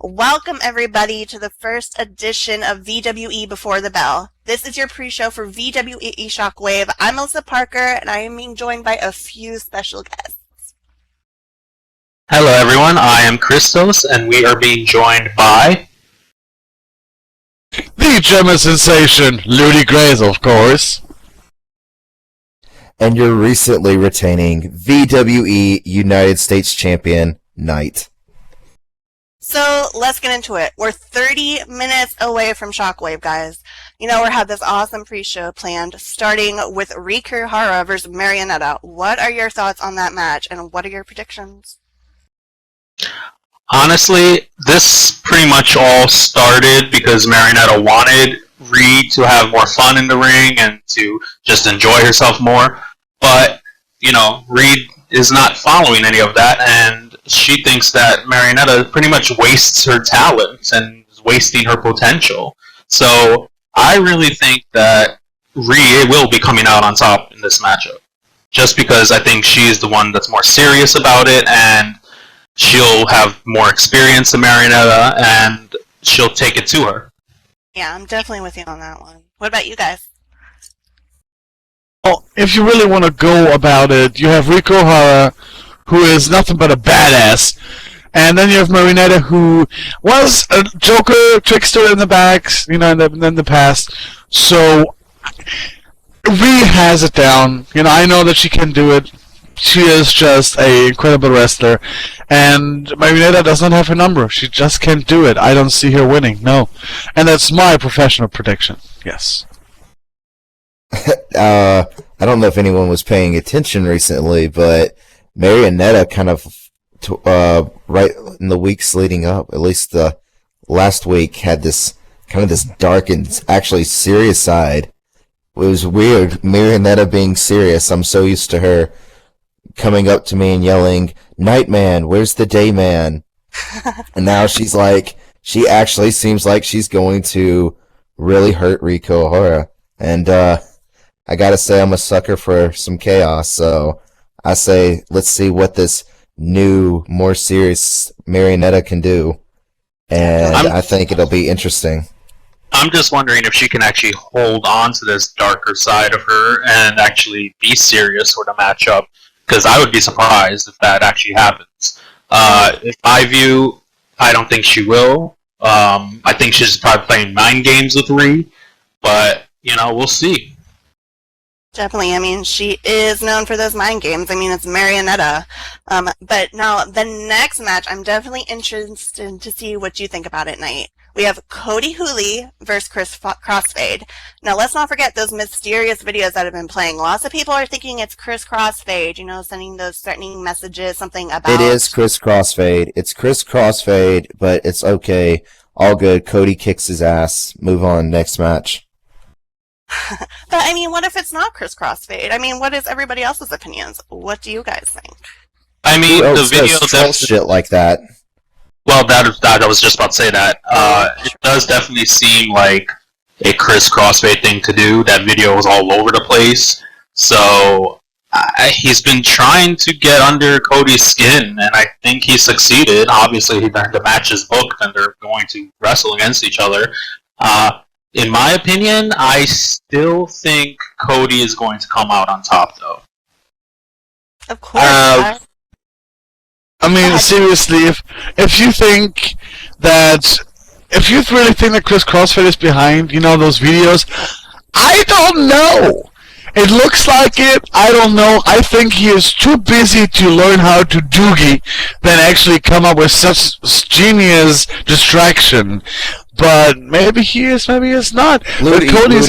Welcome everybody to the first edition of VWE Before the Bell. This is your pre-show for VWE ShockWave. I'm Melissa Parker, and I am being joined by a few special guests. Hello everyone, I am Christos, and we are being joined by... the German sensation, Rudy Grace, of course. And your recently retaining VWE United States Champion, Knight. So let's get into it. We're 30 minutes away from ShockWave, guys. You know, we have this awesome pre-show planned, starting with Riku Hara versus Marionetta. What are your thoughts on that match, and what are your predictions? Honestly, this pretty much all started because Marionetta wanted Reed to have more fun in the ring and to just enjoy herself more. But, you know, Reed is not following any of that, and she thinks that Marionetta pretty much wastes her talents and is wasting her potential. So I really think that Reed will be coming out on top in this matchup. Just because I think she's the one that's more serious about it, and she'll have more experience than Marionetta, and she'll take it to her. Yeah, I'm definitely with you on that one. What about you guys? Well, if you really want to go about it, you have Riku Hara, who is nothing but a badass, and then you have Marionetta, who was a joker, trickster in the backs, you know, in the past. So, Rhea has it down. You know, I know that she can do it. She is just an incredible wrestler, and Marionetta does not have her number. She just can't do it. I don't see her winning, no. And that's my professional prediction, yes. I don't know if anyone was paying attention recently, but Marionetta kind of, right in the weeks leading up, at least the last week, had this kind of this dark and actually serious side. It was weird, Marionetta being serious. I'm so used to her coming up to me and yelling, "Nightman, where's the Dayman?" And now she's like, she actually seems like she's going to really hurt Riku Hara. And I gotta say, I'm a sucker for some chaos, so I say, let's see what this new, more serious Marionetta can do. And I think it'll be interesting. I'm just wondering if she can actually hold on to this darker side of her and actually be serious for the matchup. Because I would be surprised if that actually happens. In my view, I don't think she will. I think she's probably playing mind games with Reed. But, you know, we'll see. Definitely. I mean, she is known for those mind games. I mean, it's Marionetta. But now, the next match, I'm definitely interested to see what you think about it, Knight. We have Cody Hooley versus Crossfade. Now, let's not forget those mysterious videos that have been playing. Lots of people are thinking it's Chris Crossfade, you know, sending those threatening messages, something about... It is Chris Crossfade. It's Chris Crossfade, but it's okay. All good. Cody kicks his ass. Move on. Next match. But, I mean, what if it's not Chris Crossfade? I mean, what is everybody else's opinions? What do you guys think? I mean, the video... shit like that. Well, that I was just about to say that. It does definitely seem like a Chris Crossfade thing to do. That video was all over the place. So, he's been trying to get under Cody's skin, and I think he succeeded. Obviously, the match is booked, and they're going to wrestle against each other. In my opinion, I still think Cody is going to come out on top, though. Of course. I mean, seriously, if you think that, if you really think that Chris Crossfade is behind, you know, those videos, I don't know. It looks like it. I don't know. I think he is too busy to learn how to doogie than actually come up with such genius distraction. But maybe he is, maybe he's not. But Cody's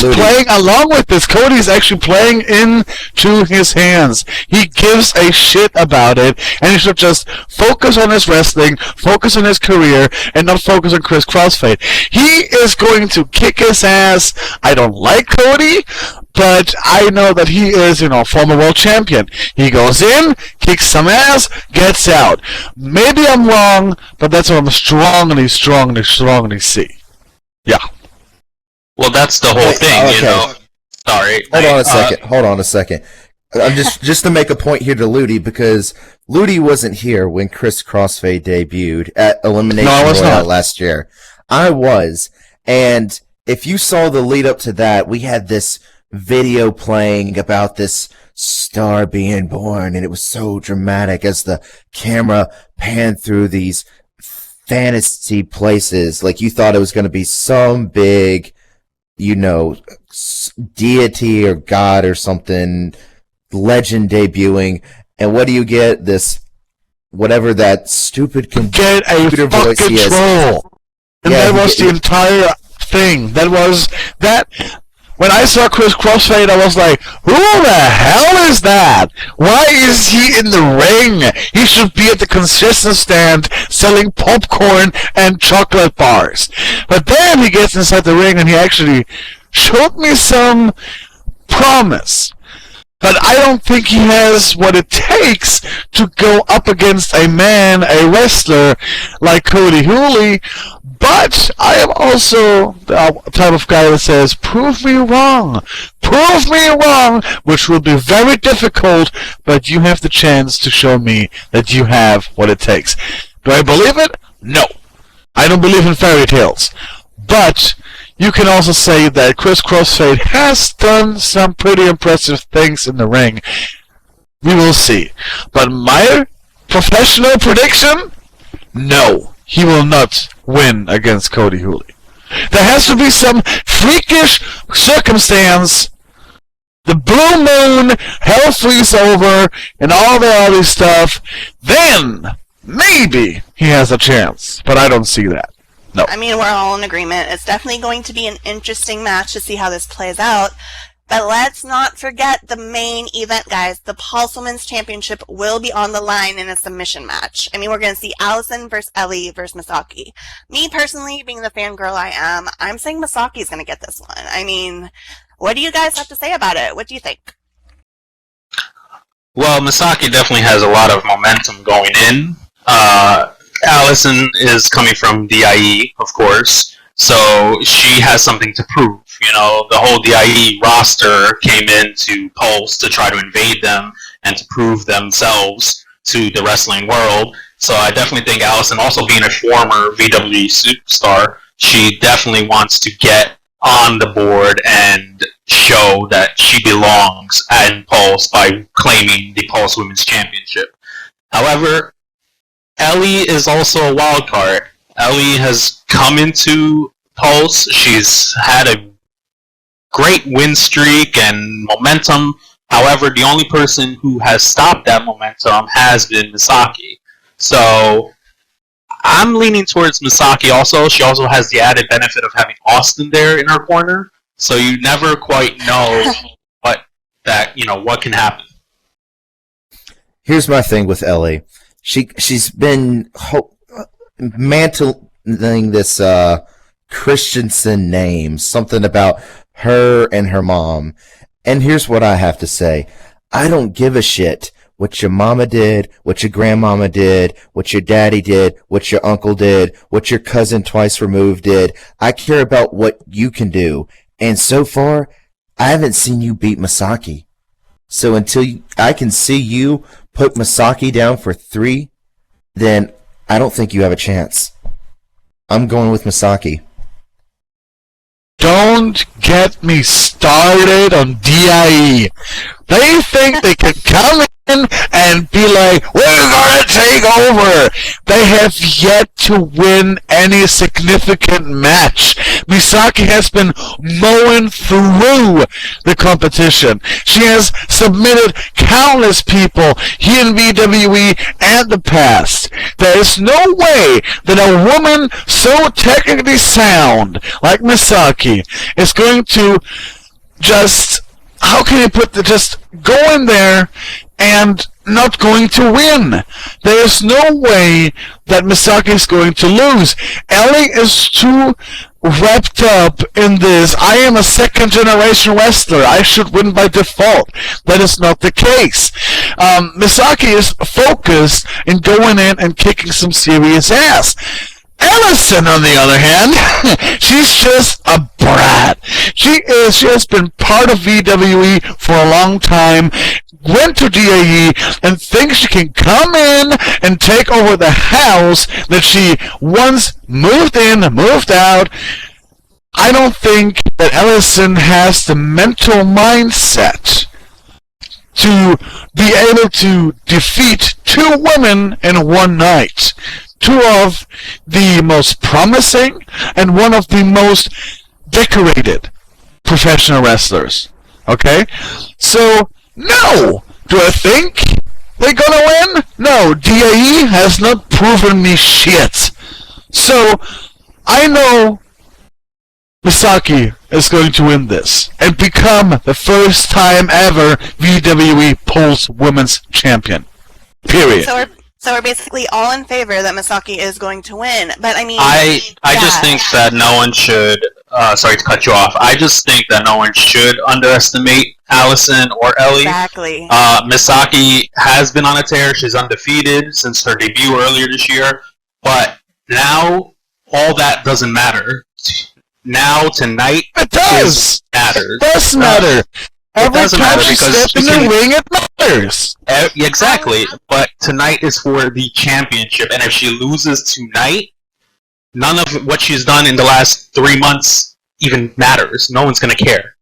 playing along with this. Cody's actually playing into his hands. He gives a shit about it, and he should just focus on his wrestling, focus on his career, and not focus on Chris Crossfade. He is going to kick his ass. I don't like Cody, but I know that he is, you know, former world champion. He goes in, kicks some ass, gets out. Maybe I'm wrong, but that's what I'm strongly see. Yeah. Well, that's the whole thing, okay. you know. Sorry. Hold on a second. I'm just to make a point here to Rudy, because Rudy wasn't here when Chris Crossfade debuted at Elimination Royale last year. I was, and if you saw the lead up to that, we had this video playing about this star being born, and it was so dramatic as the camera panned through these fantasy places. Like, you thought it was going to be some big, deity or god or something, legend debuting, and what do you get? This, whatever that stupid get a voice fucking troll. And that was the entire thing. That was that. When I saw Chris Crossfade, I was like, who the hell is that? Why is he in the ring? He should be at the concession stand selling popcorn and chocolate bars. But then he gets inside the ring and he actually showed me some promise. But I don't think he has what it takes to go up against a wrestler like Cody Hooley. But I am also the type of guy that says, prove me wrong, which will be very difficult, but you have the chance to show me that you have what it takes. Do I believe it? No. I don't believe in fairy tales. But you can also say that Chris Crossfade has done some pretty impressive things in the ring. We will see. But my professional prediction? No. He will not win against Cody Hooley. There has to be some freakish circumstance. The blue moon, hell freeze over, and all the other stuff. Then, maybe he has a chance. But I don't see that. No. I mean, we're all in agreement. It's definitely going to be an interesting match to see how this plays out. But let's not forget the main event, guys. The Pulse Women's Championship will be on the line in a submission match. I mean, we're going to see Allison versus Ellie versus Misaki. Me, personally, being the fangirl I am, I'm saying Misaki's going to get this one. I mean, what do you guys have to say about it? What do you think? Well, Misaki definitely has a lot of momentum going in. Allison is coming from DIE, of course, so she has something to prove. The whole DIE roster came into Pulse to try to invade them and to prove themselves to the wrestling world. So I definitely think Allison, also being a former VWE superstar, she definitely wants to get on the board and show that she belongs in Pulse by claiming the Pulse Women's Championship. However, Ellie is also a wild card. Ellie has come into Pulse. She's had a great win streak and momentum. However, the only person who has stopped that momentum has been Misaki. So I'm leaning towards Misaki also. She also has the added benefit of having Austin there in her corner. So you never quite know what can happen. Here's my thing with Ellie. She's been mantling this Christensen name, something about her and her mom. And here's what I have to say. I don't give a shit what your mama did, what your grandmama did, what your daddy did, what your uncle did, what your cousin twice removed did. I care about what you can do. And so far, I haven't seen you beat Misaki. So until I can see you put Misaki down for 3, then I don't think you have a chance. I'm going with Misaki. Don't get me started on DIE. They think they can come in and be like, we're gonna take over. They have yet to win any significant match. Misaki has been mowing through the competition. She has submitted countless people here in VWE and the past. There is no way that a woman so technically sound like Misaki is going to just, how can you put the, just go in there and not going to win. There is no way that Misaki is going to lose. Ellie is too wrapped up in this, I am a second generation wrestler, I should win by default. That is not the case. Misaki is focused in going in and kicking some serious ass. Allison, on the other hand, she's just a brat. She has been part of VWE for a long time, went to DAE, and thinks she can come in and take over the house that she once moved in, moved out. I don't think that Allison has the mental mindset to be able to defeat two women in one night. Two of the most promising and one of the most decorated professional wrestlers. Okay? So, no! Do I think they're gonna win? No, DAE has not proven me shit. So, I know Misaki is going to win this and become the first time ever VWE pulls women's champion. Period. So we're basically all in favor that Misaki is going to win. But I mean, I just think that no one should. Sorry to cut you off. I just think that no one should underestimate Allison or Ellie. Exactly. Misaki has been on a tear. She's undefeated since her debut earlier this year. But now all that doesn't matter. Now tonight, it does. Matters. It does matter. Every time she steps in the ring, it matters. Exactly, but tonight is for the championship, and if she loses tonight, none of what she's done in the last 3 months even matters. No one's gonna care.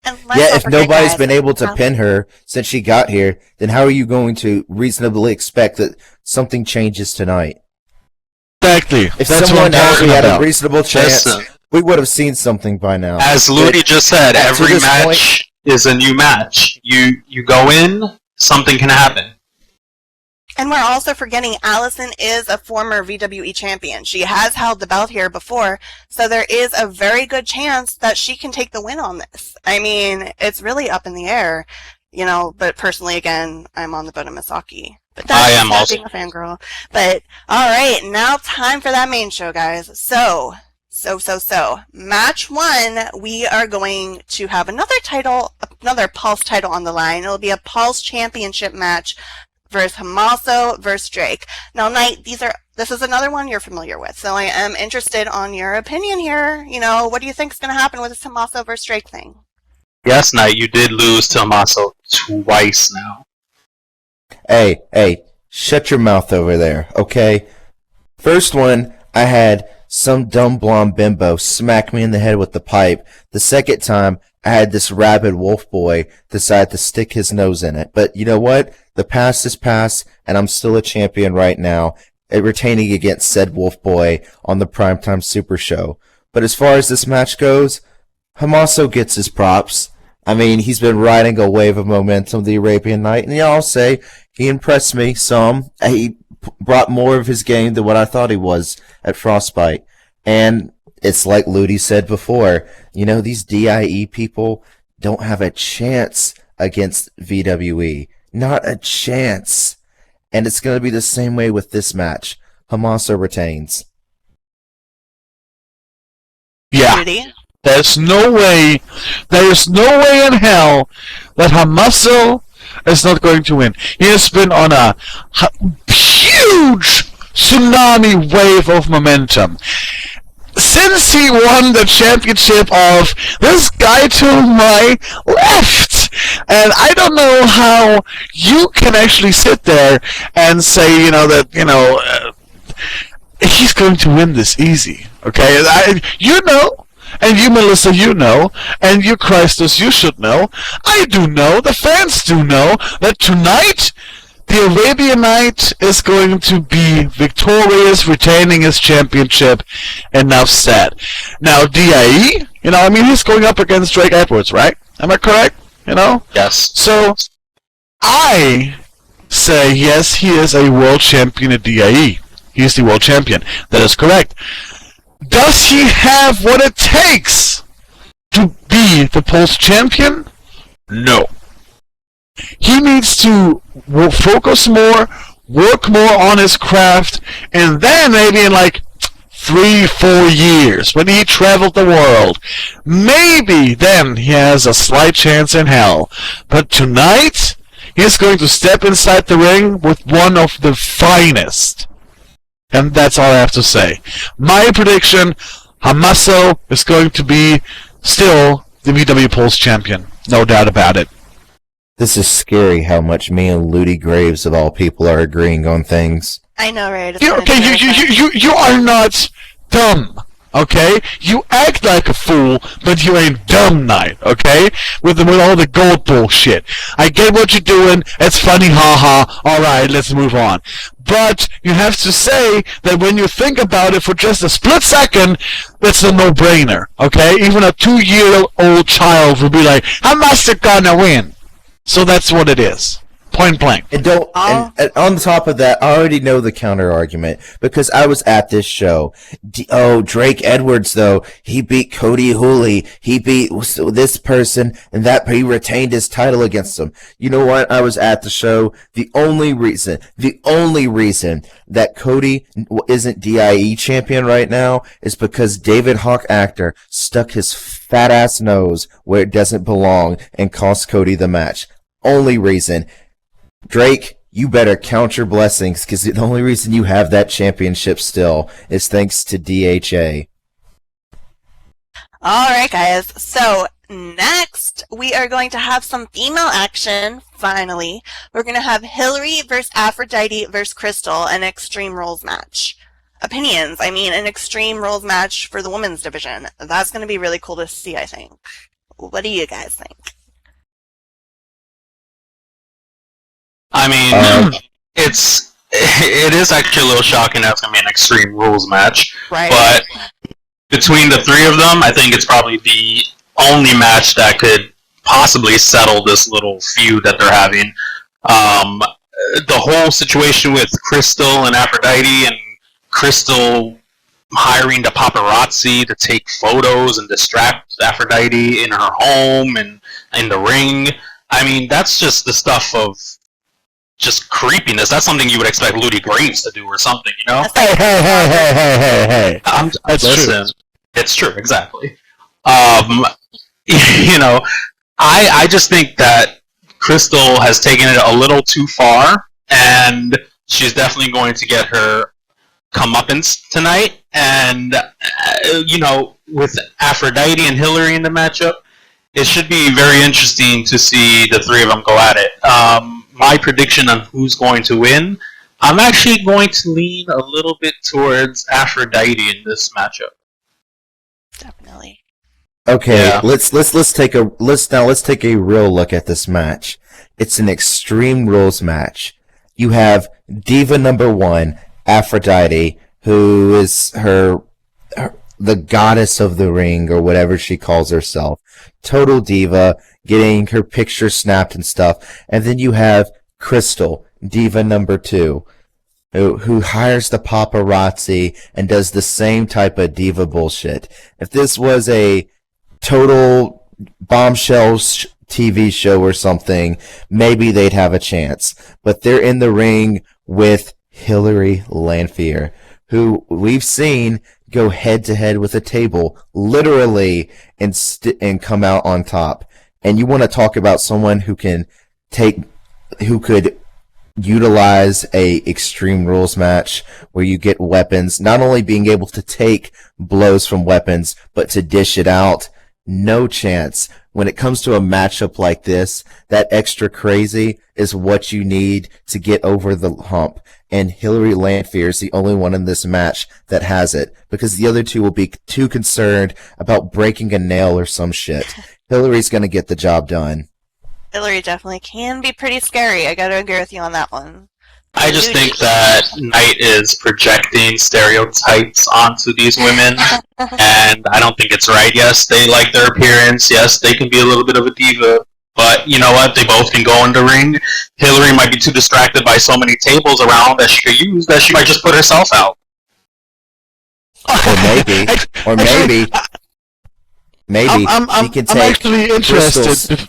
Yeah, if nobody's been able to pin her since she got here, then how are you going to reasonably expect that something changes tonight? Exactly. If someone actually had a reasonable chance, we would have seen something by now. As Rudy just said, every match is a new match. You go in, something can happen. And we're also forgetting Allison is a former VWE champion. She has held the belt here before, so there is a very good chance that she can take the win on this. I mean, it's really up in the air, you know, but personally, again, I'm on the boat of Misaki. But that's I am also being a fangirl. But, alright, now time for that main show, guys. So, match 1, we are going to have another Pulse title on the line. It'll be a Pulse Championship match versus Hamaso versus Drake. Now, Knight, this is another one you're familiar with, so I am interested on your opinion here. You know, what do you think is going to happen with this Hamaso versus Drake thing? Yes, Knight, you did lose to Hamaso twice now. Hey, shut your mouth over there, okay? First one, I had some dumb blonde bimbo smack me in the head with the pipe. The second time, I had this rabid wolf boy decide to stick his nose in it. But you know what? The past is past, and I'm still a champion right now, retaining against said wolf boy on the Primetime Super Show. But as far as this match goes, Hamaso gets his props. I mean, he's been riding a wave of momentum the Arabian Night, and yeah, I'll say he impressed me some. He brought more of his game than what I thought he was at Frostbite. And it's like Ludi said before, you know, these DIE people don't have a chance against VWE. Not a chance. And it's going to be the same way with this match. Hamaso retains. Yeah. Rudy? There's no way in hell that Hamaso is not going to win. He has been on a huge tsunami wave of momentum. Since he won the championship of this guy to my left. And I don't know how you can actually sit there and say, he's going to win this easy. Okay? And you, Melissa, you know, and you, Christos, you should know. I do know, the fans do know, that tonight, the Arabian Night is going to be victorious, retaining his championship, enough said. Now, DIE, he's going up against Drake Edwards, right? Am I correct? Yes. So, I say, yes, he is a world champion at DIE. He's the world champion. That is correct. Does he have what it takes to be the Pulse champion? No. He needs to focus more, work more on his craft, and then maybe in 3-4 years, when he traveled the world, maybe then he has a slight chance in hell. But tonight, he's going to step inside the ring with one of the finest And that's all I have to say. My prediction, Hamaso is going to be still the VW Pulse champion. No doubt about it. This is scary how much me and Ludi Graves, of all people, are agreeing on things. I know, right? You are not dumb, okay? You act like a fool, but you ain't dumb, Knight, okay? With all the gold bullshit. I get what you're doing. It's funny, haha. Alright, let's move on. But you have to say that when you think about it for just a split second, it's a no-brainer, okay? Even a 2-year-old child would be like, how much they gonna win? So that's what it is. Point blank. And on top of that, I already know the counter argument because I was at this show. Drake Edwards, though, he beat Cody Hooley. He beat this person and that. He retained his title against him. You know what? I was at the show. The only reason that Cody isn't DIE champion right now is because David Hawk Actor stuck his fat ass nose where it doesn't belong and cost Cody the match. Only reason. Drake, you better count your blessings, because the only reason you have that championship still is thanks to DHA. Alright, guys. So, next, we are going to have some female action, finally. We're going to have Hillary versus Aphrodite versus Crystal, an Extreme Rules match. Opinions. I mean, an Extreme Rules match for the women's division. That's going to be really cool to see, I think. What do you guys think? I mean, it is actually a little shocking that it's going to be an Extreme Rules match. Right. But between the three of them, I think it's probably the only match that could possibly settle this little feud that they're having. The whole situation with Crystal and Aphrodite, and Crystal hiring the paparazzi to take photos and distract Aphrodite in her home and in the ring. I mean, that's just the stuff of just creepiness. That's something you would expect Ludi Graves to do or something, you know? Hey. Listen, true. It's true, exactly. You know, I just think that Crystal has taken it a little too far, and she's definitely going to get her comeuppance tonight. And, you know, with Aphrodite and Hillary in the matchup, it should be very interesting to see the three of them go at it. My prediction on who's going to win, I'm actually going to lean a little bit towards Aphrodite in this matchup. Definitely. Okay, yeah. let's take a real look at this match. It's an Extreme Rules match. You have Diva number 1, Aphrodite, who is the goddess of the ring, or whatever she calls herself. Total diva, getting her picture snapped and stuff. And then you have Crystal, Diva number 2, who hires the paparazzi and does the same type of diva bullshit. If this was a total bombshell TV show or something, maybe they'd have a chance. But they're in the ring with Hillary Lanphier, who we've seen go head-to-head with a table, literally, and come out on top. And you want to talk about someone who could utilize a Extreme Rules match where you get weapons, not only being able to take blows from weapons, but to dish it out. No chance. When it comes to a matchup like this, that extra crazy is what you need to get over the hump. And Hillary Lanphier is the only one in this match that has it, because the other two will be too concerned about breaking a nail or some shit. Hillary's going to get the job done. Hillary definitely can be pretty scary. I gotta agree with you on that one. I just think that Knight is projecting stereotypes onto these women, and I don't think it's right. Yes, they like their appearance. Yes, they can be a little bit of a diva. But you know what? They both can go in the ring. Hillary might be too distracted by so many tables around that she could use that she might just put herself out. Or maybe I'm she can take actually interested.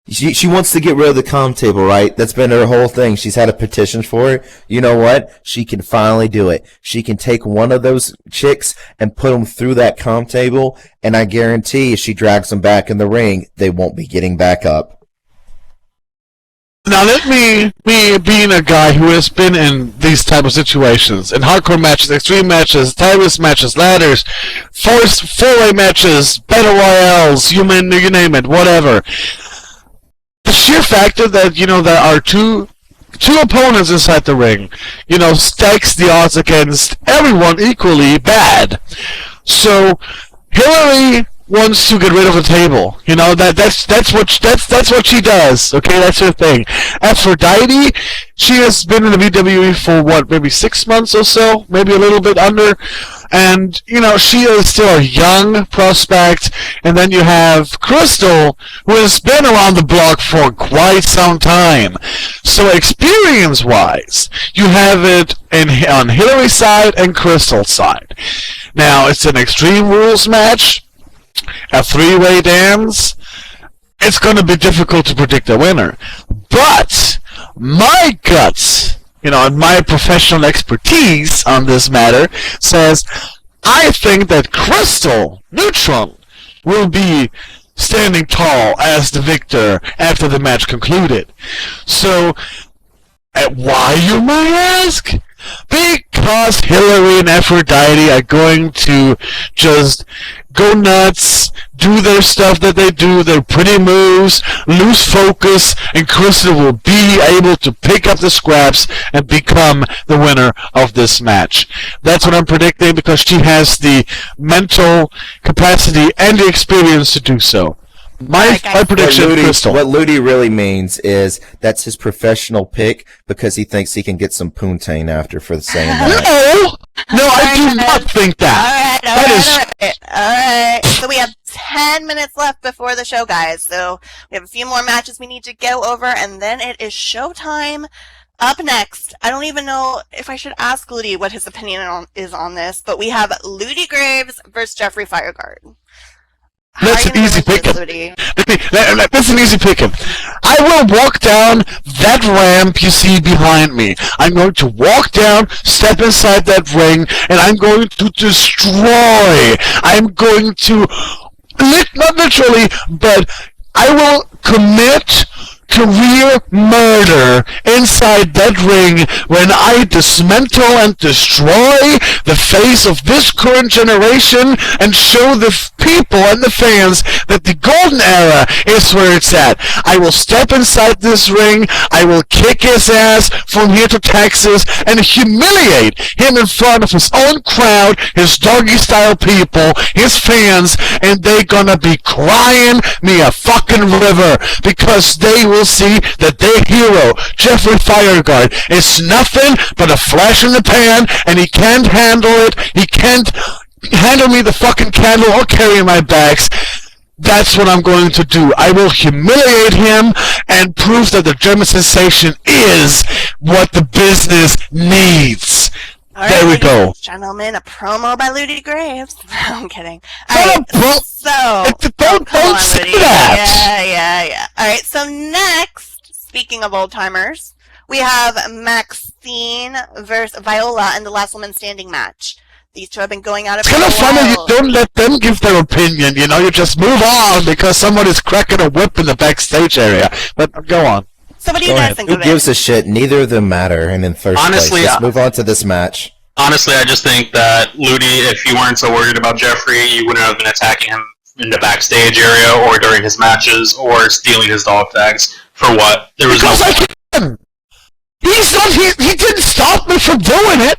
She wants to get rid of the comm table, right? That's been her whole thing. She's had a petition for it. You know what? She can finally do it. She can take one of those chicks and put them through that comm table, and I guarantee if she drags them back in the ring, they won't be getting back up. Now let me being a guy who has been in these type of situations, in hardcore matches, extreme matches, timeless matches, ladders, four-way matches, battle royales, you name it, whatever. The sheer factor that there are two opponents inside the ring, stacks the odds against everyone equally bad. So Hillary wants to get rid of the table. That's what she does. Okay, that's her thing. Aphrodite, she has been in the VWE for maybe 6 months or so, maybe a little bit under, and she is still a young prospect. And then you have Crystal, who has been around the block for quite some time. So experience-wise, you have it on Hillary's side and Crystal's side. Now it's an Extreme Rules match. A three-way dance, it's going to be difficult to predict a winner. But my guts, and my professional expertise on this matter says I think that Crystal Neutron will be standing tall as the victor after the match concluded. So, why, you might ask? Because Hillary and Aphrodite are going to just go nuts, do their stuff that they do, their pretty moves, lose focus, and Crystal will be able to pick up the scraps and become the winner of this match. That's what I'm predicting, because she has the mental capacity and the experience to do so. My prediction, Crystal. What Rudy really means is that's his professional pick because he thinks he can get some poontang after for the saying that. No, I do not think that. All right. So we have 10 minutes left before the show, guys. So we have a few more matches we need to go over, and then it is showtime. Up next, I don't even know if I should ask Rudy what his opinion is on this, but we have Rudy Graves versus Jeffrey Fireguard. That's an easy pick'em. That's an easy pick'em. I will walk down that ramp you see behind me. I'm going to walk down, step inside that ring, and I'm going to destroy. I'm going to, not literally, but I will commit career murder inside that ring when I dismantle and destroy the face of this current generation and show the people and the fans that the golden era is where it's at. I will step inside this ring, I will kick his ass from here to Texas and humiliate him in front of his own crowd, his doggy style people, his fans, and they gonna be crying me a fucking river because they will see that their hero, Jeffrey Fireguard, is nothing but a flash in the pan, and he can't handle it. He can't handle me the fucking candle or carry my bags. That's what I'm going to do. I will humiliate him and prove that the German sensation is what the business needs. All there right, we go. Gentlemen, a promo by Rudy Graves. I'm kidding. All right, don't say that. Yeah. All right, so next, speaking of old timers, we have Maxine versus Viola in the last woman standing match. These two have been going at it for a while. It's kind of funny you don't let them give their opinion, you just move on because somebody's cracking a whip in the backstage area. But go on. So what do you guys think of it? Who gives a shit? Neither of them matter, and in first Honestly, place, let's move on to this match. Honestly, I just think that Rudy, if you weren't so worried about Jeffrey, you wouldn't have been attacking him in the backstage area or during his matches or stealing his dog tags. For what? There was because he didn't stop me from doing it.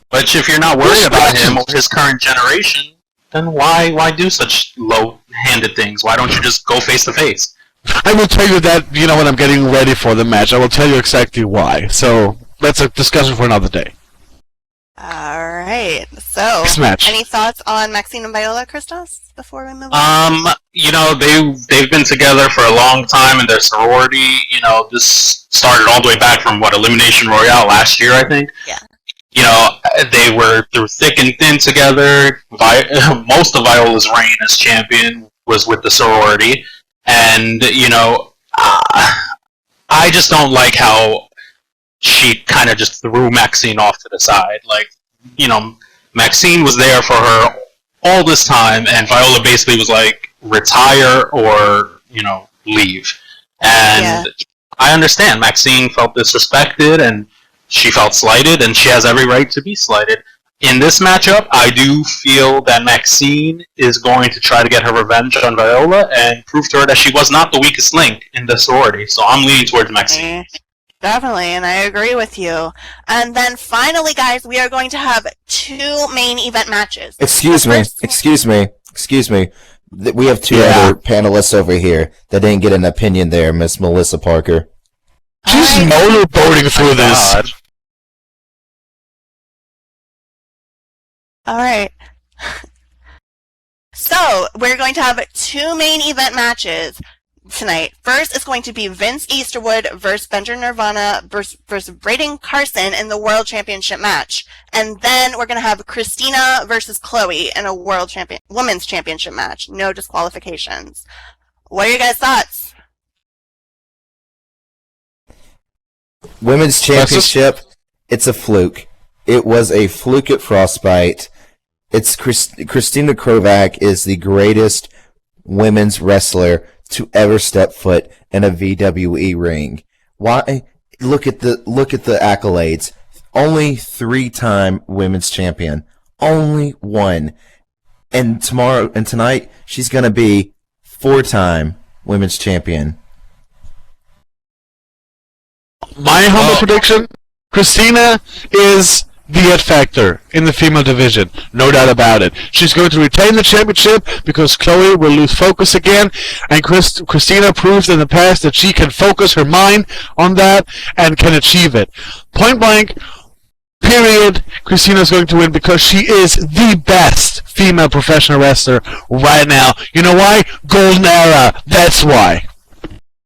But if you're not worried about him or his current generation, then why do such low-handed things? Why don't you just go face to face? I will tell you that, when I'm getting ready for the match. I will tell you exactly why. So, that's a discussion for another day. Alright, so, Next match. Any thoughts on Maxine and Viola, Christos, before we move on? They've been together for a long time in their sorority. This started all the way back from, Elimination Royale last year, I think? Yeah. They were through thick and thin together. Most of Viola's reign as champion was with the sorority. And, I just don't like how she kind of just threw Maxine off to the side. Maxine was there for her all this time, and Viola basically was like, retire or, leave. And I understand. Maxine felt disrespected and she felt slighted, and she has every right to be slighted. In this matchup, I do feel that Maxine is going to try to get her revenge on Viola and prove to her that she was not the weakest link in the sorority. So I'm leaning towards Maxine. Definitely, and I agree with you. And then finally, guys, we are going to have 2 main event matches. Excuse me. We have 2 other panelists over here that didn't get an opinion there, Miss Melissa Parker. She's motorboating through this. Alright. So, we're going to have 2 main event matches tonight. First is going to be Vince Easterwood versus Benjamin Nirvana versus Braden Carson in the World Championship match. And then we're going to have Christina versus Chloe in a Women's Championship match. No disqualifications. What are your guys' thoughts? Women's Championship, it's a fluke. It was a fluke at Frostbite. It's Christina Kovac is the greatest women's wrestler to ever step foot in a VWE ring. Why? Look at the accolades. Only 3-time women's champion. Only one. And tonight she's gonna be 4-time women's champion. My humble prediction: Christina is the It Factor in the female division, no doubt about it. She's going to retain the championship because Chloe will lose focus again, and Christina proves in the past that she can focus her mind on that and can achieve it. Point blank, period, Christina's going to win because she is the best female professional wrestler right now. You know why? Golden era, that's why.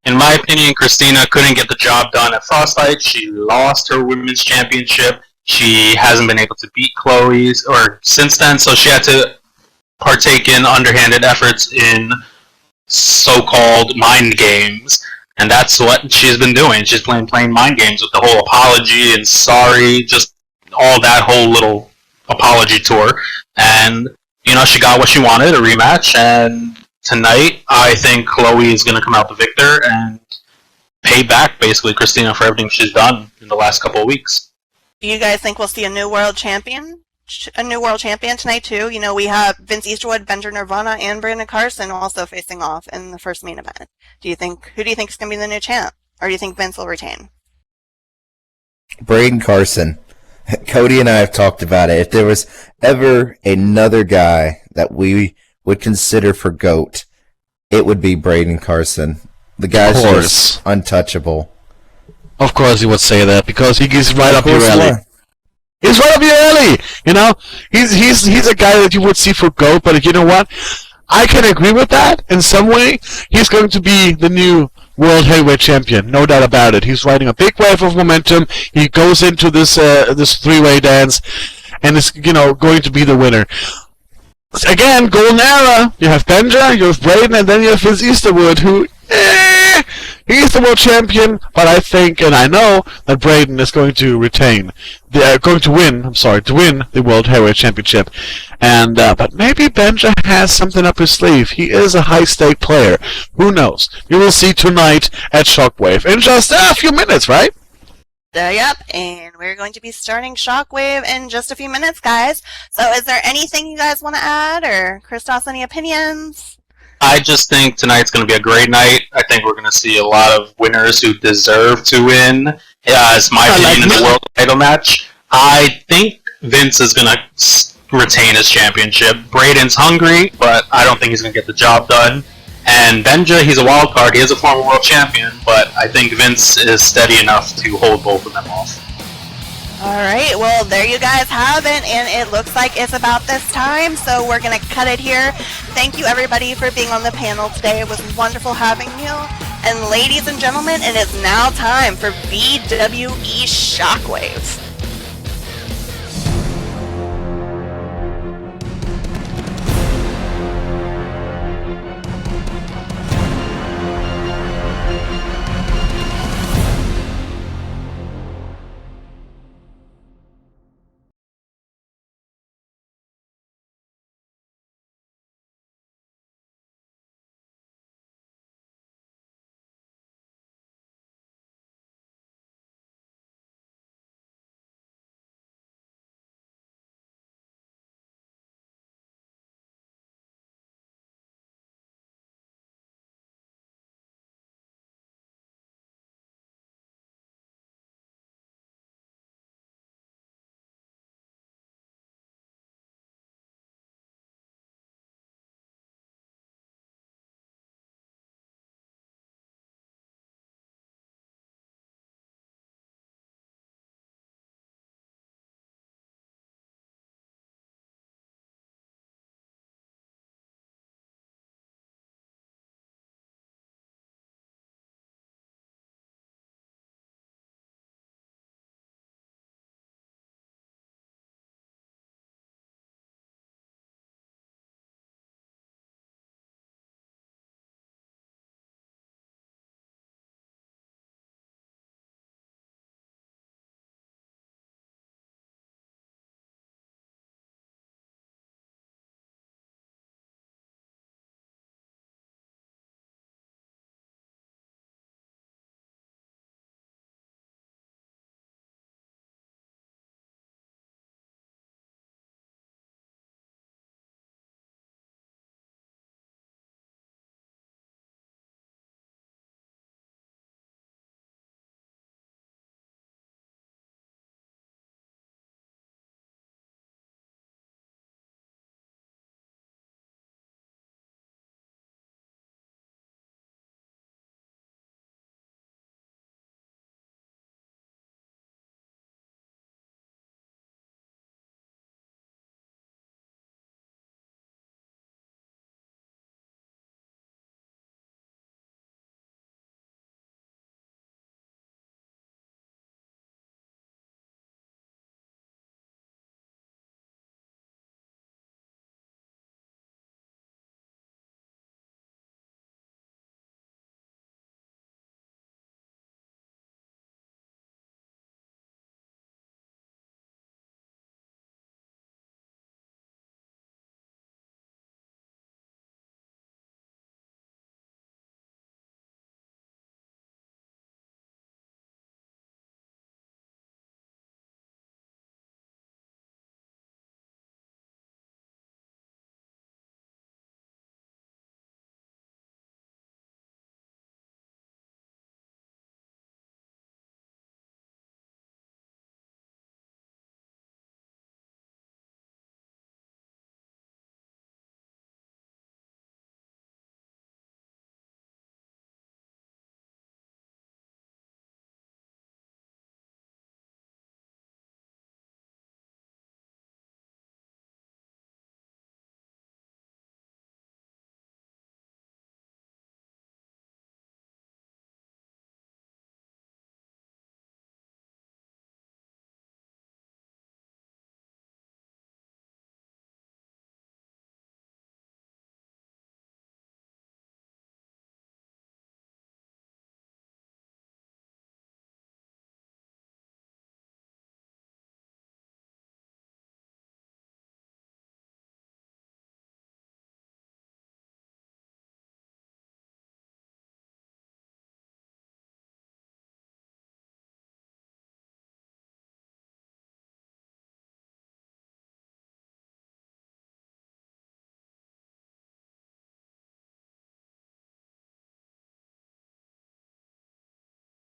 In my opinion, Christina couldn't get the job done at Frostbite. She lost her women's championship. She hasn't been able to beat Chloe's since then, so she had to partake in underhanded efforts in so-called mind games, and that's what she's been doing. She's playing mind games with the whole apology and sorry, just all that whole little apology tour, and she got what she wanted, a rematch, and tonight I think Chloe is going to come out the victor and pay back basically Christina for everything she's done in the last couple of weeks. Do you guys think we'll see a new world champion? A new world champion tonight too? We have Vince Easterwood, Benjamin Nirvana, and Brandon Carson also facing off in the first main event. Who do you think is going to be the new champ? Or do you think Vince will retain? Braden Carson. Cody and I have talked about it. If there was ever another guy that we would consider for GOAT, it would be Braden Carson. The guy's just untouchable. Of course he would say that, because he's right up your alley. He's right up your alley! He's a guy that you would see for GOAT, but you know what? I can agree with that in some way. He's going to be the new World Heavyweight Champion, no doubt about it. He's riding a big wave of momentum. He goes into this 3-way dance, and is going to be the winner. Again, golden era. You have Benja, you have Braden, and then you have Vince Easterwood, who he's the world champion, but I think and I know that Braden is going to win the World Heavyweight Championship. And but maybe Benja has something up his sleeve. He is a high-stake player. Who knows? You will see tonight at ShockWave in just a few minutes, right? Yep, and we're going to be starting ShockWave in just a few minutes, guys. So is there anything you guys want to add, or Christos, any opinions? I just think tonight's going to be a great night. I think we're going to see a lot of winners who deserve to win. It's my opinion in the world title match. I think Vince is going to retain his championship. Braden's hungry, but I don't think he's going to get the job done. And Benja, he's a wild card. He is a former world champion, but I think Vince is steady enough to hold both of them off. Alright, well there you guys have it, and it looks like it's about this time, so we're going to cut it here. Thank you everybody for being on the panel today. It was wonderful having you. And ladies and gentlemen, it is now time for VWE ShockWave.